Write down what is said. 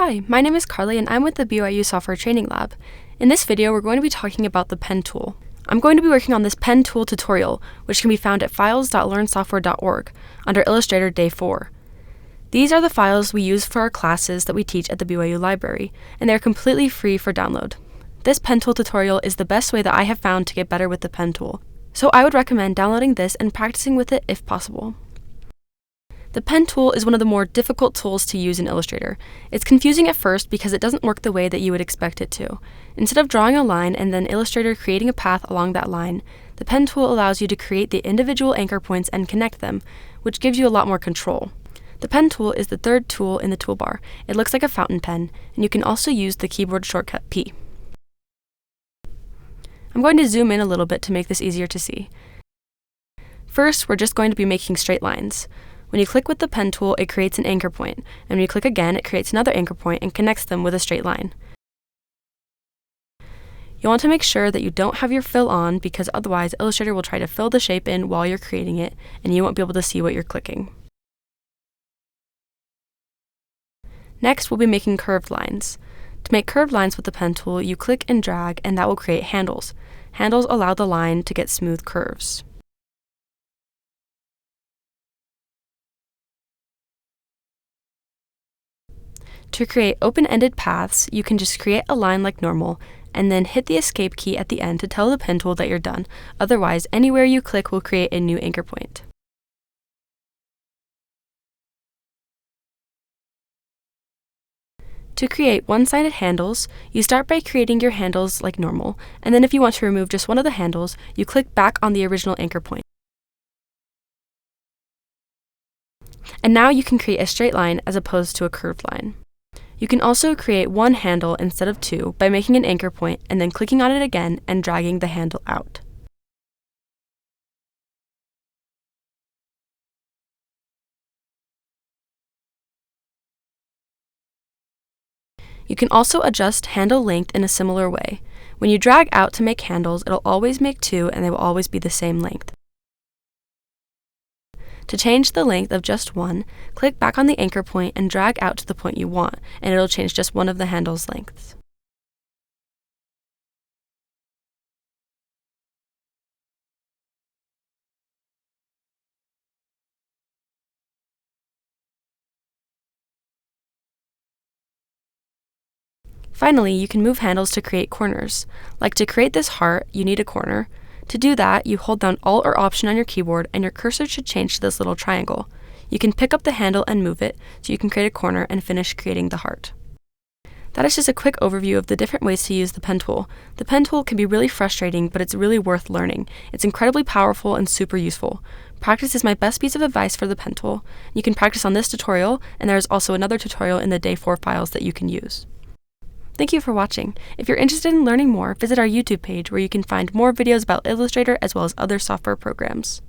Hi, my name is Carly and I'm with the BYU Software Training Lab. In this video, we're going to be talking about the pen tool. I'm going to be working on this pen tool tutorial, which can be found at files.learnsoftware.org under Illustrator Day 4. These are the files we use for our classes that we teach at the BYU library, and they're completely free for download. This pen tool tutorial is the best way that I have found to get better with the pen tool, so I would recommend downloading this and practicing with it if possible. The pen tool is one of the more difficult tools to use in Illustrator. It's confusing at first because it doesn't work the way that you would expect it to. Instead of drawing a line and then Illustrator creating a path along that line, the pen tool allows you to create the individual anchor points and connect them, which gives you a lot more control. The pen tool is the third tool in the toolbar. It looks like a fountain pen, and you can also use the keyboard shortcut P. I'm going to zoom in a little bit to make this easier to see. First, we're just going to be making straight lines. When you click with the pen tool, it creates an anchor point, and when you click again, it creates another anchor point and connects them with a straight line. You want to make sure that you don't have your fill on, because otherwise Illustrator will try to fill the shape in while you're creating it, and you won't be able to see what you're clicking. Next, we'll be making curved lines. To make curved lines with the pen tool, you click and drag, and that will create handles. Handles allow the line to get smooth curves. To create open-ended paths, you can just create a line like normal, and then hit the escape key at the end to tell the pen tool that you're done. Otherwise, anywhere you click will create a new anchor point. To create one-sided handles, you start by creating your handles like normal, and then if you want to remove just one of the handles, you click back on the original anchor point. And now you can create a straight line as opposed to a curved line. You can also create one handle instead of two by making an anchor point and then clicking on it again and dragging the handle out. You can also adjust handle length in a similar way. When you drag out to make handles, it'll always make two and they will always be the same length. To change the length of just one, click back on the anchor point and drag out to the point you want, and it'll change just one of the handle's lengths. Finally, you can move handles to create corners. Like to create this heart, you need a corner. To do that, you hold down Alt or Option on your keyboard and your cursor should change to this little triangle. You can pick up the handle and move it, so you can create a corner and finish creating the heart. That is just a quick overview of the different ways to use the pen tool. The pen tool can be really frustrating, but it's really worth learning. It's incredibly powerful and super useful. Practice is my best piece of advice for the pen tool. You can practice on this tutorial, and there is also another tutorial in the Day 4 files that you can use. Thank you for watching. If you're interested in learning more, visit our YouTube page where you can find more videos about Illustrator as well as other software programs.